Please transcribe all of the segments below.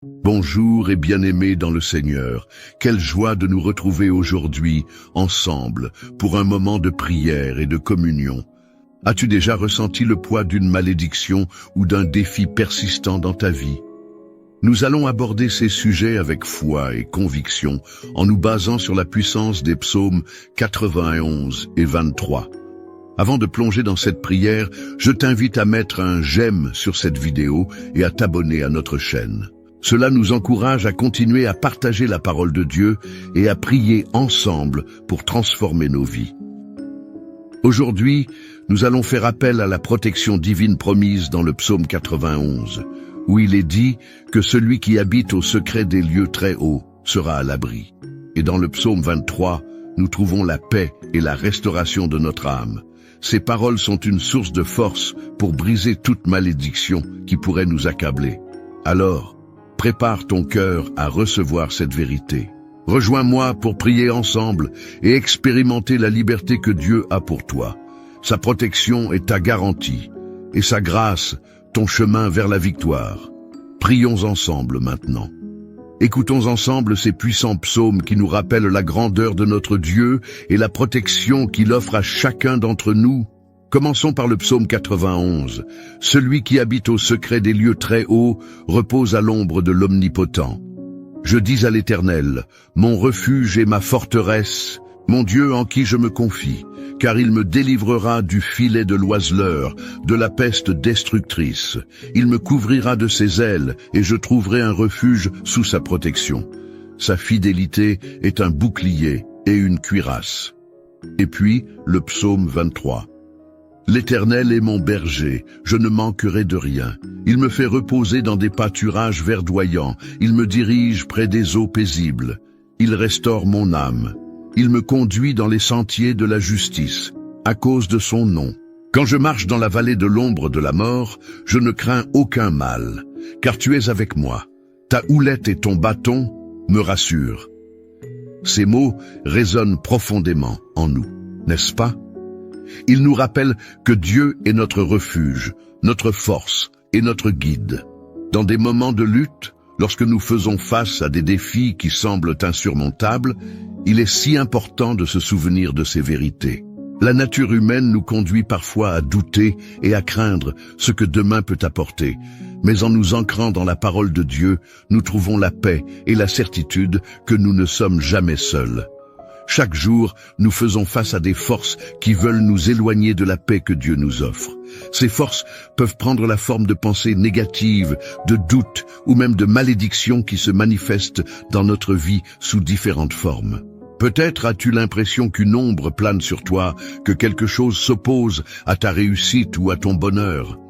Bonjour et bien-aimés dans le Seigneur, quelle joie de nous retrouver aujourd'hui, ensemble, pour un moment de prière et de communion. As-tu déjà ressenti le poids d'une malédiction ou d'un défi persistant dans ta vie? Nous allons aborder ces sujets avec foi et conviction, en nous basant sur la puissance des psaumes 91 et 23. Avant de plonger dans cette prière, je t'invite à mettre un j'aime sur cette vidéo et à t'abonner à notre chaîne. Cela nous encourage à continuer à partager la parole de Dieu et à prier ensemble pour transformer nos vies. Aujourd'hui, nous allons faire appel à la protection divine promise dans le psaume 91, où il est dit que celui qui habite au secret des lieux très hauts sera à l'abri. Et dans le psaume 23, nous trouvons la paix et la restauration de notre âme. Ces paroles sont une source de force pour briser toute malédiction qui pourrait nous accabler. Alors, prépare ton cœur à recevoir cette vérité. Rejoins-moi pour prier ensemble et expérimenter la liberté que Dieu a pour toi. Sa protection est ta garantie et sa grâce, ton chemin vers la victoire. Prions ensemble maintenant. Écoutons ensemble ces puissants psaumes qui nous rappellent la grandeur de notre Dieu et la protection qu'il offre à chacun d'entre nous. Commençons par le psaume 91. Celui qui habite au secret des lieux très hauts repose à l'ombre de l'Omnipotent. Je dis à l'Éternel, mon refuge et ma forteresse, mon Dieu en qui je me confie, car il me délivrera du filet de l'oiseleur, de la peste destructrice. Il me couvrira de ses ailes et je trouverai un refuge sous sa protection. Sa fidélité est un bouclier et une cuirasse. Et puis, le psaume 23. L'Éternel est mon berger, je ne manquerai de rien. Il me fait reposer dans des pâturages verdoyants, il me dirige près des eaux paisibles. Il restaure mon âme. Il me conduit dans les sentiers de la justice, à cause de son nom. Quand je marche dans la vallée de l'ombre de la mort, je ne crains aucun mal, car tu es avec moi. Ta houlette et ton bâton me rassurent. Ces mots résonnent profondément en nous, n'est-ce pas? Il nous rappelle que Dieu est notre refuge, notre force et notre guide. Dans des moments de lutte, lorsque nous faisons face à des défis qui semblent insurmontables, il est si important de se souvenir de ces vérités. La nature humaine nous conduit parfois à douter et à craindre ce que demain peut apporter. Mais en nous ancrant dans la parole de Dieu, nous trouvons la paix et la certitude que nous ne sommes jamais seuls. Chaque jour, nous faisons face à des forces qui veulent nous éloigner de la paix que Dieu nous offre. Ces forces peuvent prendre la forme de pensées négatives, de doutes ou même de malédictions qui se manifestent dans notre vie sous différentes formes. Peut-être as-tu l'impression qu'une ombre plane sur toi, que quelque chose s'oppose à ta réussite ou à ton bonheur.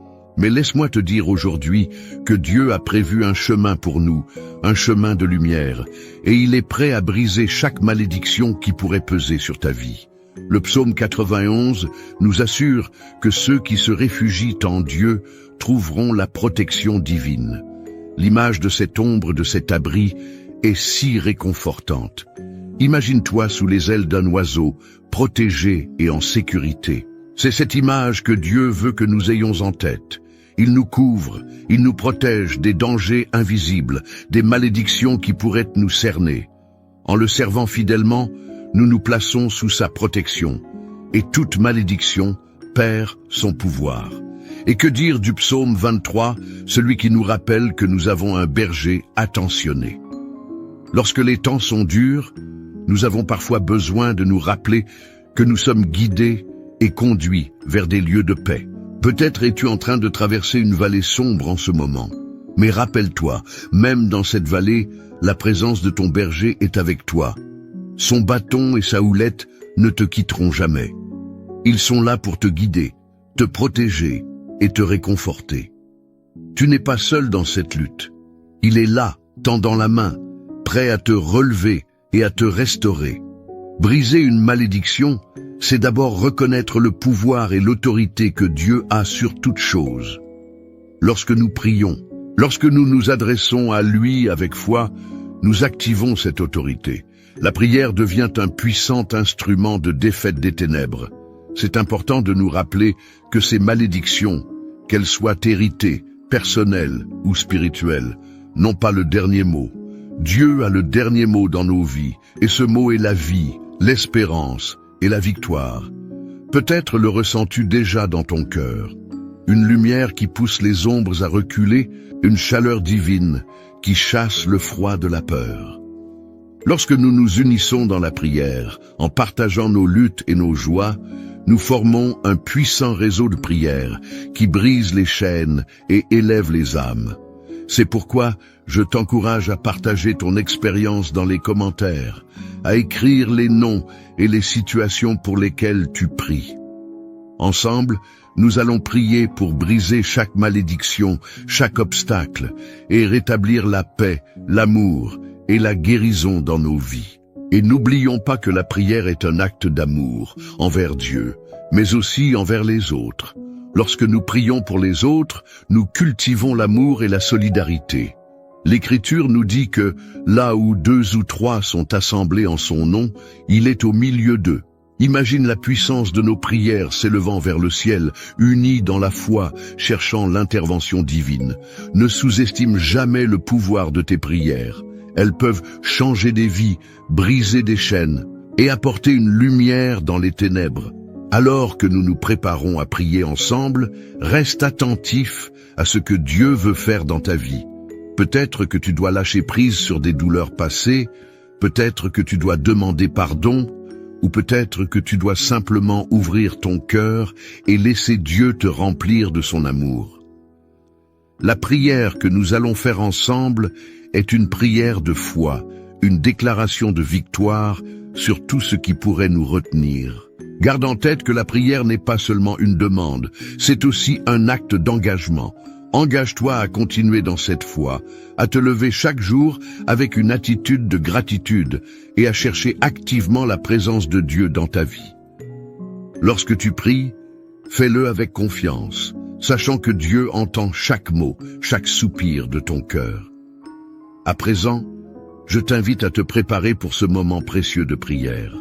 Mais laisse-moi te dire aujourd'hui que Dieu a prévu un chemin pour nous, un chemin de lumière, et il est prêt à briser chaque malédiction qui pourrait peser sur ta vie. Le psaume 91 nous assure que ceux qui se réfugient en Dieu trouveront la protection divine. L'image de cette ombre, de cet abri, est si réconfortante. Imagine-toi sous les ailes d'un oiseau, protégé et en sécurité. C'est cette image que Dieu veut que nous ayons en tête. Il nous couvre, il nous protège des dangers invisibles, des malédictions qui pourraient nous cerner. En le servant fidèlement, nous nous plaçons sous sa protection, et toute malédiction perd son pouvoir. Et que dire du psaume 23, celui qui nous rappelle que nous avons un berger attentionné. Lorsque les temps sont durs, nous avons parfois besoin de nous rappeler que nous sommes guidés et conduit vers des lieux de paix. Peut-être es-tu en train de traverser une vallée sombre en ce moment. Mais rappelle-toi, même dans cette vallée, la présence de ton berger est avec toi. Son bâton et sa houlette ne te quitteront jamais. Ils sont là pour te guider, te protéger et te réconforter. Tu n'es pas seul dans cette lutte. Il est là, tendant la main, prêt à te relever et à te restaurer. Briser une malédiction, c'est d'abord reconnaître le pouvoir et l'autorité que Dieu a sur toute chose. Lorsque nous prions, lorsque nous nous adressons à lui avec foi, nous activons cette autorité. La prière devient un puissant instrument de défaite des ténèbres. C'est important de nous rappeler que ces malédictions, qu'elles soient héritées, personnelles ou spirituelles, n'ont pas le dernier mot. Dieu a le dernier mot dans nos vies, et ce mot est la vie, l'espérance et la victoire. Peut-être le ressens-tu déjà dans ton cœur. Une lumière qui pousse les ombres à reculer, une chaleur divine qui chasse le froid de la peur. Lorsque nous nous unissons dans la prière, en partageant nos luttes et nos joies, nous formons un puissant réseau de prières qui brise les chaînes et élève les âmes. C'est pourquoi je t'encourage à partager ton expérience dans les commentaires, à écrire les noms et les situations pour lesquelles tu pries. Ensemble, nous allons prier pour briser chaque malédiction, chaque obstacle, et rétablir la paix, l'amour et la guérison dans nos vies. Et n'oublions pas que la prière est un acte d'amour envers Dieu, mais aussi envers les autres. Lorsque nous prions pour les autres, nous cultivons l'amour et la solidarité. L'Écriture nous dit que là où 2 ou 3 sont assemblés en son nom, il est au milieu d'eux. Imagine la puissance de nos prières s'élevant vers le ciel, unis dans la foi, cherchant l'intervention divine. Ne sous-estime jamais le pouvoir de tes prières. Elles peuvent changer des vies, briser des chaînes et apporter une lumière dans les ténèbres. Alors que nous nous préparons à prier ensemble, reste attentif à ce que Dieu veut faire dans ta vie. Peut-être que tu dois lâcher prise sur des douleurs passées, peut-être que tu dois demander pardon, ou peut-être que tu dois simplement ouvrir ton cœur et laisser Dieu te remplir de son amour. La prière que nous allons faire ensemble est une prière de foi, une déclaration de victoire sur tout ce qui pourrait nous retenir. Garde en tête que la prière n'est pas seulement une demande, c'est aussi un acte d'engagement. Engage-toi à continuer dans cette foi, à te lever chaque jour avec une attitude de gratitude et à chercher activement la présence de Dieu dans ta vie. Lorsque tu pries, fais-le avec confiance, sachant que Dieu entend chaque mot, chaque soupir de ton cœur. À présent, je t'invite à te préparer pour ce moment précieux de prière.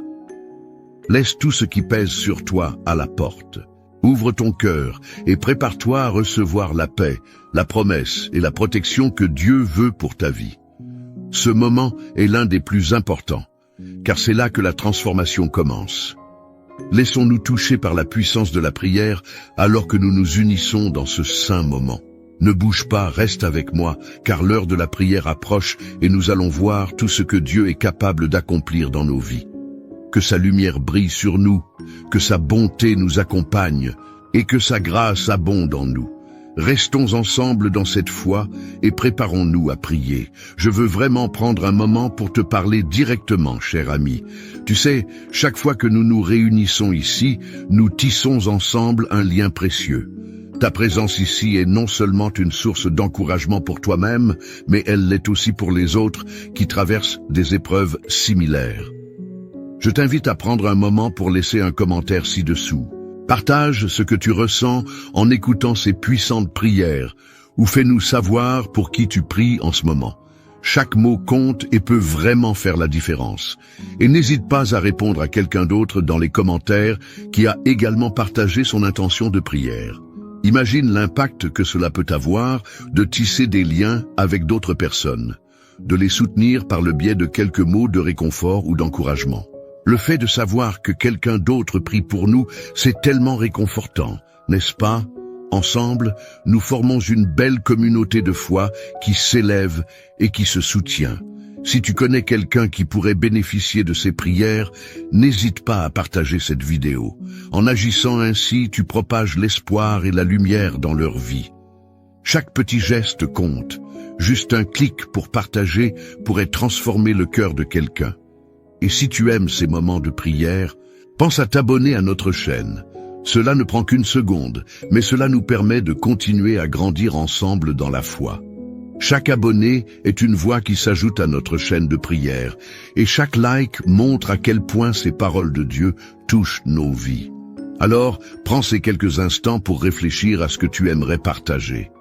Laisse tout ce qui pèse sur toi à la porte. Ouvre ton cœur et prépare-toi à recevoir la paix, la promesse et la protection que Dieu veut pour ta vie. Ce moment est l'un des plus importants, car c'est là que la transformation commence. Laissons-nous toucher par la puissance de la prière alors que nous nous unissons dans ce saint moment. Ne bouge pas, reste avec moi, car l'heure de la prière approche et nous allons voir tout ce que Dieu est capable d'accomplir dans nos vies. Que sa lumière brille sur nous, que sa bonté nous accompagne et que sa grâce abonde en nous. Restons ensemble dans cette foi et préparons-nous à prier. Je veux vraiment prendre un moment pour te parler directement, cher ami. Tu sais, chaque fois que nous nous réunissons ici, nous tissons ensemble un lien précieux. Ta présence ici est non seulement une source d'encouragement pour toi-même, mais elle l'est aussi pour les autres qui traversent des épreuves similaires. Je t'invite à prendre un moment pour laisser un commentaire ci-dessous. Partage ce que tu ressens en écoutant ces puissantes prières, ou fais-nous savoir pour qui tu pries en ce moment. Chaque mot compte et peut vraiment faire la différence. Et n'hésite pas à répondre à quelqu'un d'autre dans les commentaires qui a également partagé son intention de prière. Imagine l'impact que cela peut avoir de tisser des liens avec d'autres personnes, de les soutenir par le biais de quelques mots de réconfort ou d'encouragement. Le fait de savoir que quelqu'un d'autre prie pour nous, c'est tellement réconfortant, n'est-ce pas? Ensemble, nous formons une belle communauté de foi qui s'élève et qui se soutient. Si tu connais quelqu'un qui pourrait bénéficier de ces prières, n'hésite pas à partager cette vidéo. En agissant ainsi, tu propages l'espoir et la lumière dans leur vie. Chaque petit geste compte. Juste un clic pour partager pourrait transformer le cœur de quelqu'un. Et si tu aimes ces moments de prière, pense à t'abonner à notre chaîne. Cela ne prend qu'une seconde, mais cela nous permet de continuer à grandir ensemble dans la foi. Chaque abonné est une voix qui s'ajoute à notre chaîne de prière, et chaque like montre à quel point ces paroles de Dieu touchent nos vies. Alors, prends ces quelques instants pour réfléchir à ce que tu aimerais partager.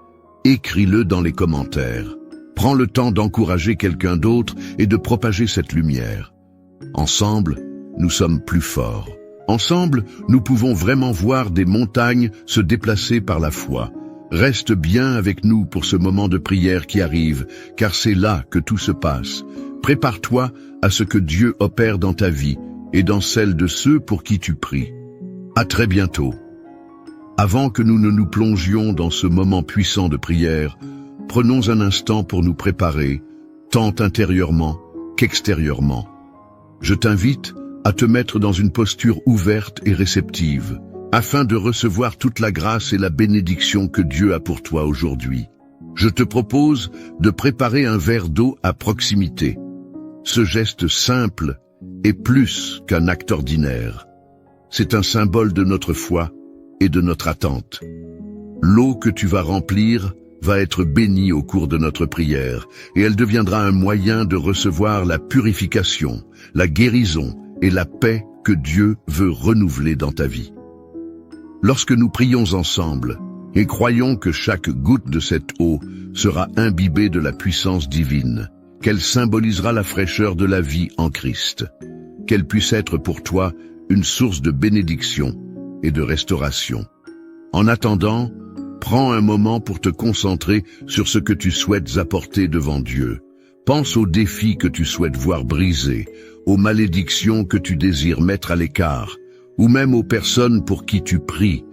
Écris-le dans les commentaires. Prends le temps d'encourager quelqu'un d'autre et de propager cette lumière. Ensemble, nous sommes plus forts. Ensemble, nous pouvons vraiment voir des montagnes se déplacer par la foi. Reste bien avec nous pour ce moment de prière qui arrive, car c'est là que tout se passe. Prépare-toi à ce que Dieu opère dans ta vie et dans celle de ceux pour qui tu pries. À très bientôt. Avant que nous ne nous plongions dans ce moment puissant de prière, prenons un instant pour nous préparer, tant intérieurement qu'extérieurement. Je t'invite à te mettre dans une posture ouverte et réceptive, afin de recevoir toute la grâce et la bénédiction que Dieu a pour toi aujourd'hui. Je te propose de préparer un verre d'eau à proximité. Ce geste simple est plus qu'un acte ordinaire. C'est un symbole de notre foi et de notre attente. L'eau que tu vas remplir va être bénie au cours de notre prière, et elle deviendra un moyen de recevoir la purification, la guérison et la paix que Dieu veut renouveler dans ta vie. Lorsque nous prions ensemble et croyons que chaque goutte de cette eau sera imbibée de la puissance divine, qu'elle symbolisera la fraîcheur de la vie en Christ, qu'elle puisse être pour toi une source de bénédiction et de restauration. En attendant, prends un moment pour te concentrer sur ce que tu souhaites apporter devant Dieu. Pense aux défis que tu souhaites voir brisés, aux malédictions que tu désires mettre à l'écart, ou même aux personnes pour qui tu pries.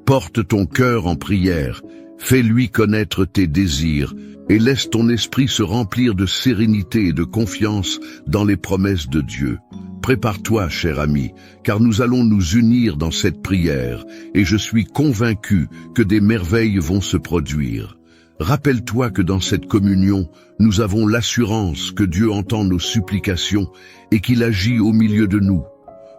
Porte ton cœur en prière, fais-lui connaître tes désirs, et laisse ton esprit se remplir de sérénité et de confiance dans les promesses de Dieu. Prépare-toi, cher ami, car nous allons nous unir dans cette prière, et je suis convaincu que des merveilles vont se produire. Rappelle-toi que dans cette communion, nous avons l'assurance que Dieu entend nos supplications et qu'il agit au milieu de nous.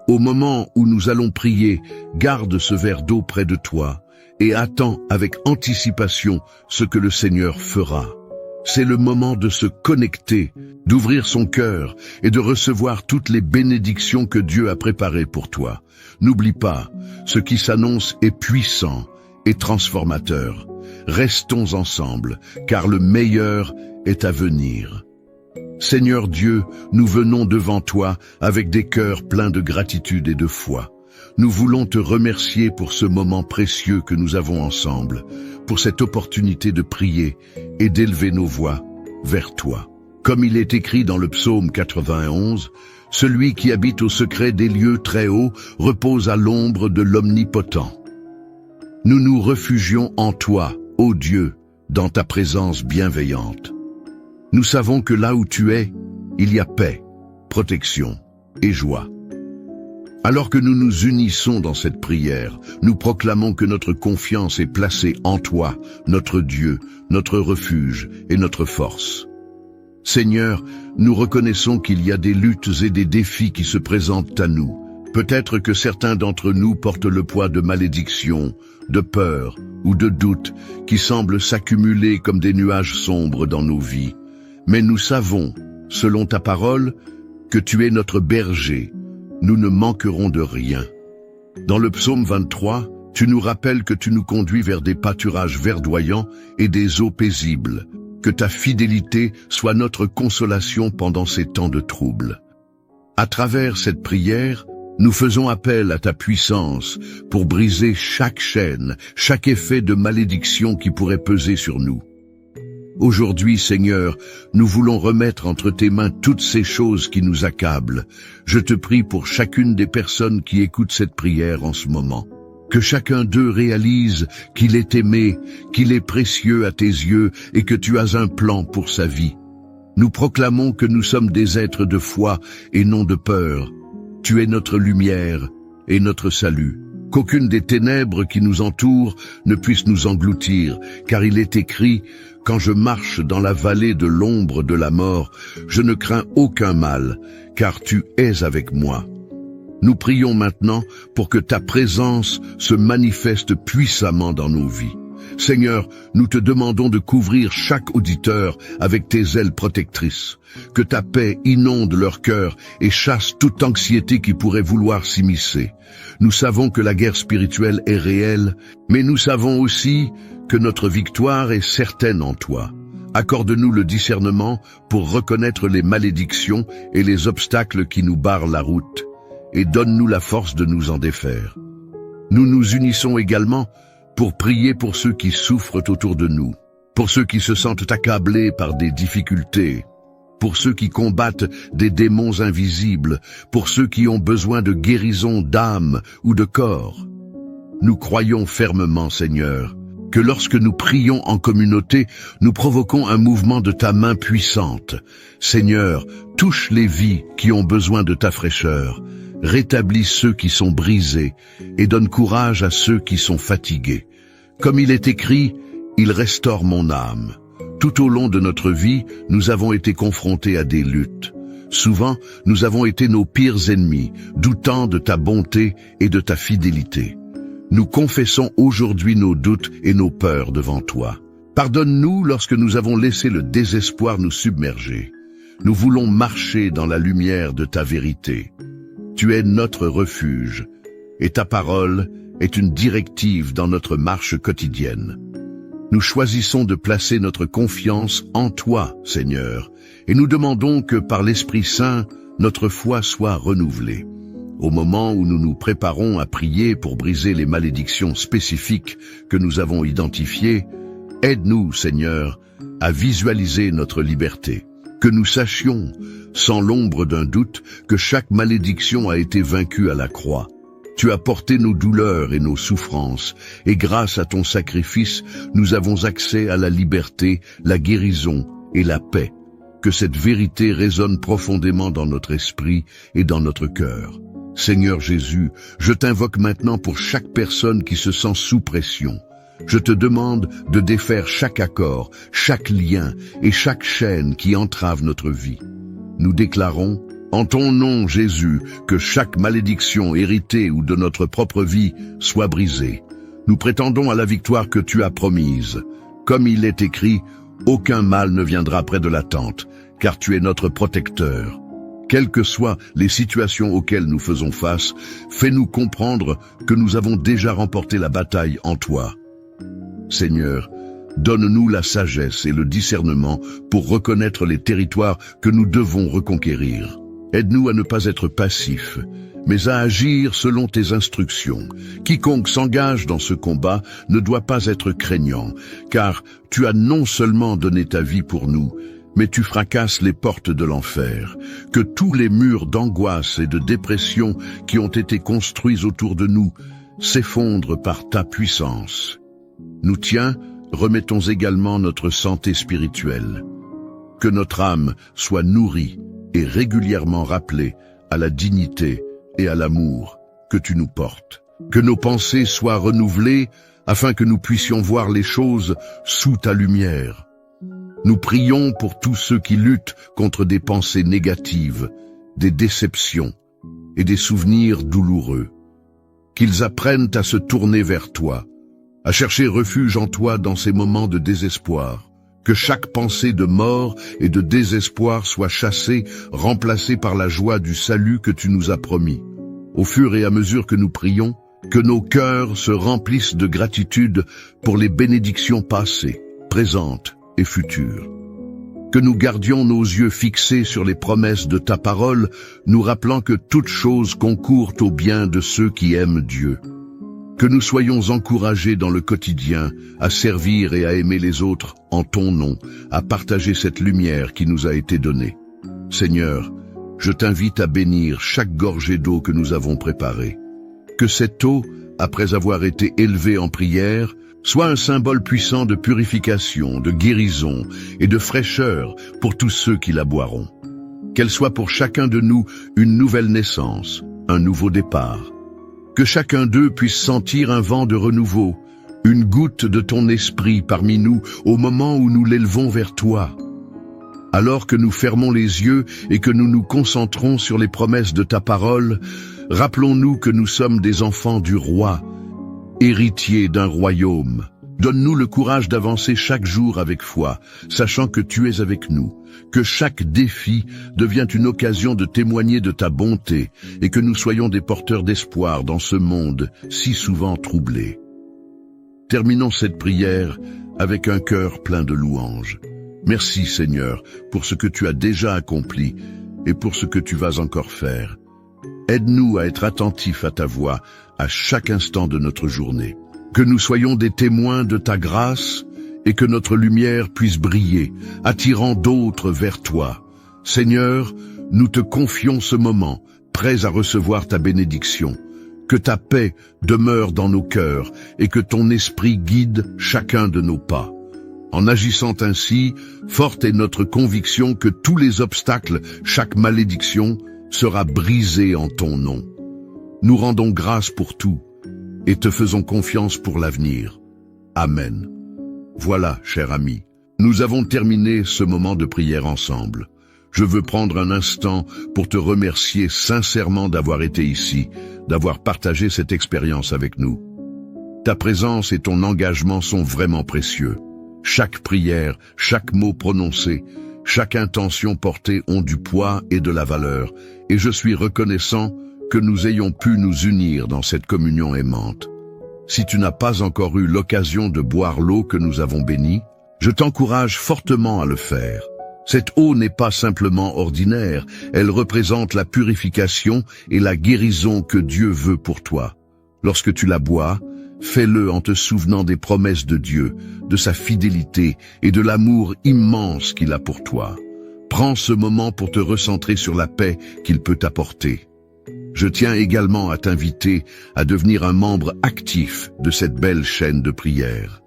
Au moment où nous allons prier, garde ce verre d'eau près de toi et attends avec anticipation ce que le Seigneur fera. C'est le moment de se connecter, d'ouvrir son cœur et de recevoir toutes les bénédictions que Dieu a préparées pour toi. N'oublie pas, ce qui s'annonce est puissant et transformateur. Restons ensemble, car le meilleur est à venir. Seigneur Dieu, nous venons devant toi avec des cœurs pleins de gratitude et de foi. Nous voulons te remercier pour ce moment précieux que nous avons ensemble, pour cette opportunité de prier et d'élever nos voix vers toi. Comme il est écrit dans le psaume 91, « Celui qui habite au secret des lieux très hauts repose à l'ombre de l'Omnipotent. » Nous nous réfugions en toi, ô Dieu, dans ta présence bienveillante. Nous savons que là où tu es, il y a paix, protection et joie. Alors que nous nous unissons dans cette prière, nous proclamons que notre confiance est placée en toi, notre Dieu, notre refuge et notre force. Seigneur, nous reconnaissons qu'il y a des luttes et des défis qui se présentent à nous. Peut-être que certains d'entre nous portent le poids de malédictions, de peur ou de doutes qui semblent s'accumuler comme des nuages sombres dans nos vies. Mais nous savons, selon ta parole, que tu es notre berger. Nous ne manquerons de rien. Dans le psaume 23, tu nous rappelles que tu nous conduis vers des pâturages verdoyants et des eaux paisibles. Que ta fidélité soit notre consolation pendant ces temps de trouble. À travers cette prière, nous faisons appel à ta puissance pour briser chaque chaîne, chaque effet de malédiction qui pourrait peser sur nous. Aujourd'hui, Seigneur, nous voulons remettre entre tes mains toutes ces choses qui nous accablent. Je te prie pour chacune des personnes qui écoutent cette prière en ce moment. Que chacun d'eux réalise qu'il est aimé, qu'il est précieux à tes yeux et que tu as un plan pour sa vie. Nous proclamons que nous sommes des êtres de foi et non de peur. Tu es notre lumière et notre salut. Qu'aucune des ténèbres qui nous entourent ne puisse nous engloutir, car il est écrit « Quand je marche dans la vallée de l'ombre de la mort, je ne crains aucun mal, car tu es avec moi. » Nous prions maintenant pour que ta présence se manifeste puissamment dans nos vies. Seigneur, nous te demandons de couvrir chaque auditeur avec tes ailes protectrices. Que ta paix inonde leur cœur et chasse toute anxiété qui pourrait vouloir s'immiscer. Nous savons que la guerre spirituelle est réelle, mais nous savons aussi que notre victoire est certaine en toi. Accorde-nous le discernement pour reconnaître les malédictions et les obstacles qui nous barrent la route, et donne-nous la force de nous en défaire. Nous nous unissons également pour prier pour ceux qui souffrent autour de nous, pour ceux qui se sentent accablés par des difficultés, pour ceux qui combattent des démons invisibles, pour ceux qui ont besoin de guérison d'âme ou de corps. Nous croyons fermement, Seigneur, que lorsque nous prions en communauté, nous provoquons un mouvement de ta main puissante. Seigneur, touche les vies qui ont besoin de ta fraîcheur, rétablis ceux qui sont brisés et donne courage à ceux qui sont fatigués. Comme il est écrit, il restaure mon âme. Tout au long de notre vie, nous avons été confrontés à des luttes. Souvent, nous avons été nos pires ennemis, doutant de ta bonté et de ta fidélité. Nous confessons aujourd'hui nos doutes et nos peurs devant toi. Pardonne-nous lorsque nous avons laissé le désespoir nous submerger. Nous voulons marcher dans la lumière de ta vérité. Tu es notre refuge, et ta parole est une directive dans notre marche quotidienne. Nous choisissons de placer notre confiance en toi, Seigneur, et nous demandons que par l'Esprit Saint, notre foi soit renouvelée. Au moment où nous nous préparons à prier pour briser les malédictions spécifiques que nous avons identifiées, aide-nous, Seigneur, à visualiser notre liberté. Que nous sachions, sans l'ombre d'un doute, que chaque malédiction a été vaincue à la croix. Tu as porté nos douleurs et nos souffrances, et grâce à ton sacrifice, nous avons accès à la liberté, la guérison et la paix. Que cette vérité résonne profondément dans notre esprit et dans notre cœur. Seigneur Jésus, je t'invoque maintenant pour chaque personne qui se sent sous pression. Je te demande de défaire chaque accord, chaque lien et chaque chaîne qui entrave notre vie. Nous déclarons, en ton nom Jésus, que chaque malédiction héritée ou de notre propre vie soit brisée. Nous prétendons à la victoire que tu as promise. Comme il est écrit, aucun mal ne viendra près de la tente, car tu es notre protecteur. Quelles que soient les situations auxquelles nous faisons face, fais-nous comprendre que nous avons déjà remporté la bataille en toi. Seigneur, donne-nous la sagesse et le discernement pour reconnaître les territoires que nous devons reconquérir. Aide-nous à ne pas être passifs, mais à agir selon tes instructions. Quiconque s'engage dans ce combat ne doit pas être craignant, car tu as non seulement donné ta vie pour nous, mais tu fracasses les portes de l'enfer. Que tous les murs d'angoisse et de dépression qui ont été construits autour de nous s'effondrent par ta puissance. Nous tiens, remettons également notre santé spirituelle. Que notre âme soit nourrie et régulièrement rappelée à la dignité et à l'amour que tu nous portes. Que nos pensées soient renouvelées afin que nous puissions voir les choses sous ta lumière. Nous prions pour tous ceux qui luttent contre des pensées négatives, des déceptions et des souvenirs douloureux. Qu'ils apprennent à se tourner vers toi, à chercher refuge en toi dans ces moments de désespoir. Que chaque pensée de mort et de désespoir soit chassée, remplacée par la joie du salut que tu nous as promis. Au fur et à mesure que nous prions, que nos cœurs se remplissent de gratitude pour les bénédictions passées, présentes et futures. Que nous gardions nos yeux fixés sur les promesses de ta parole, nous rappelant que toute chose concourt au bien de ceux qui aiment Dieu. Que nous soyons encouragés dans le quotidien à servir et à aimer les autres en ton nom, à partager cette lumière qui nous a été donnée. Seigneur, je t'invite à bénir chaque gorgée d'eau que nous avons préparée. Que cette eau, après avoir été élevée en prière, soit un symbole puissant de purification, de guérison et de fraîcheur pour tous ceux qui la boiront. Qu'elle soit pour chacun de nous une nouvelle naissance, un nouveau départ. Que chacun d'eux puisse sentir un vent de renouveau, une goutte de ton esprit parmi nous au moment où nous l'élevons vers toi. Alors que nous fermons les yeux et que nous nous concentrons sur les promesses de ta parole, rappelons-nous que nous sommes des enfants du roi, héritiers d'un royaume. Donne-nous le courage d'avancer chaque jour avec foi, sachant que tu es avec nous, que chaque défi devienne une occasion de témoigner de ta bonté et que nous soyons des porteurs d'espoir dans ce monde si souvent troublé. Terminons cette prière avec un cœur plein de louanges. Merci Seigneur pour ce que tu as déjà accompli et pour ce que tu vas encore faire. Aide-nous à être attentifs à ta voix à chaque instant de notre journée. Que nous soyons des témoins de ta grâce et que notre lumière puisse briller, attirant d'autres vers toi. Seigneur, nous te confions ce moment, prêts à recevoir ta bénédiction. Que ta paix demeure dans nos cœurs et que ton esprit guide chacun de nos pas. En agissant ainsi, forte est notre conviction que tous les obstacles, chaque malédiction, sera brisée en ton nom. Nous rendons grâce pour tout et te faisons confiance pour l'avenir. Amen. Voilà, cher ami, nous avons terminé ce moment de prière ensemble. Je veux prendre un instant pour te remercier sincèrement d'avoir été ici, d'avoir partagé cette expérience avec nous. Ta présence et ton engagement sont vraiment précieux. Chaque prière, chaque mot prononcé, chaque intention portée ont du poids et de la valeur, et je suis reconnaissant que nous ayons pu nous unir dans cette communion aimante. Si tu n'as pas encore eu l'occasion de boire l'eau que nous avons bénie, je t'encourage fortement à le faire. Cette eau n'est pas simplement ordinaire, elle représente la purification et la guérison que Dieu veut pour toi. Lorsque tu la bois, fais-le en te souvenant des promesses de Dieu, de sa fidélité et de l'amour immense qu'il a pour toi. Prends ce moment pour te recentrer sur la paix qu'il peut t'apporter. Je tiens également à t'inviter à devenir un membre actif de cette belle chaîne de prière.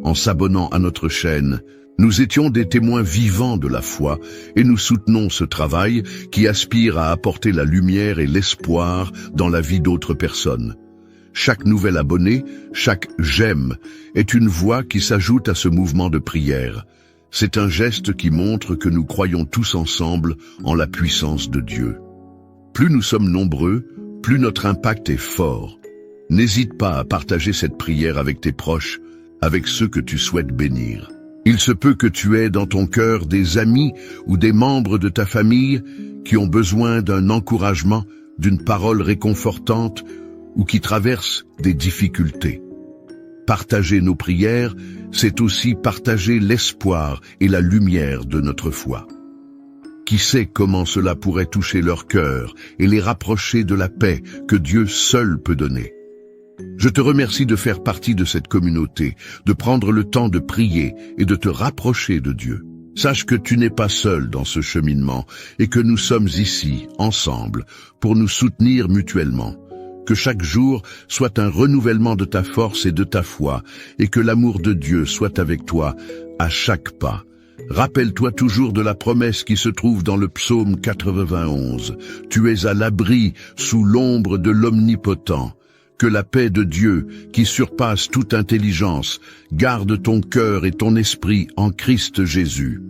En s'abonnant à notre chaîne, nous étions des témoins vivants de la foi et nous soutenons ce travail qui aspire à apporter la lumière et l'espoir dans la vie d'autres personnes. Chaque nouvel abonné, chaque j'aime est une voix qui s'ajoute à ce mouvement de prière. C'est un geste qui montre que nous croyons tous ensemble en la puissance de Dieu. Plus nous sommes nombreux, plus notre impact est fort. N'hésite pas à partager cette prière avec tes proches, avec ceux que tu souhaites bénir. Il se peut que tu aies dans ton cœur des amis ou des membres de ta famille qui ont besoin d'un encouragement, d'une parole réconfortante ou qui traversent des difficultés. Partager nos prières, c'est aussi partager l'espoir et la lumière de notre foi. Qui sait comment cela pourrait toucher leur cœur et les rapprocher de la paix que Dieu seul peut donner. Je te remercie de faire partie de cette communauté, de prendre le temps de prier et de te rapprocher de Dieu. Sache que tu n'es pas seul dans ce cheminement et que nous sommes ici, ensemble, pour nous soutenir mutuellement. Que chaque jour soit un renouvellement de ta force et de ta foi et que l'amour de Dieu soit avec toi à chaque pas. Rappelle-toi toujours de la promesse qui se trouve dans le psaume 91. Tu es à l'abri sous l'ombre de l'Omnipotent. Que la paix de Dieu, qui surpasse toute intelligence, garde ton cœur et ton esprit en Christ Jésus.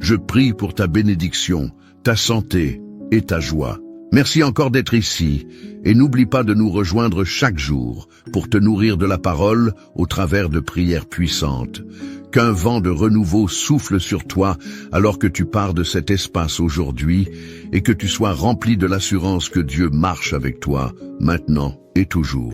Je prie pour ta bénédiction, ta santé et ta joie. Merci encore d'être ici et n'oublie pas de nous rejoindre chaque jour pour te nourrir de la parole au travers de prières puissantes. Qu'un vent de renouveau souffle sur toi alors que tu pars de cet espace aujourd'hui et que tu sois rempli de l'assurance que Dieu marche avec toi maintenant et toujours.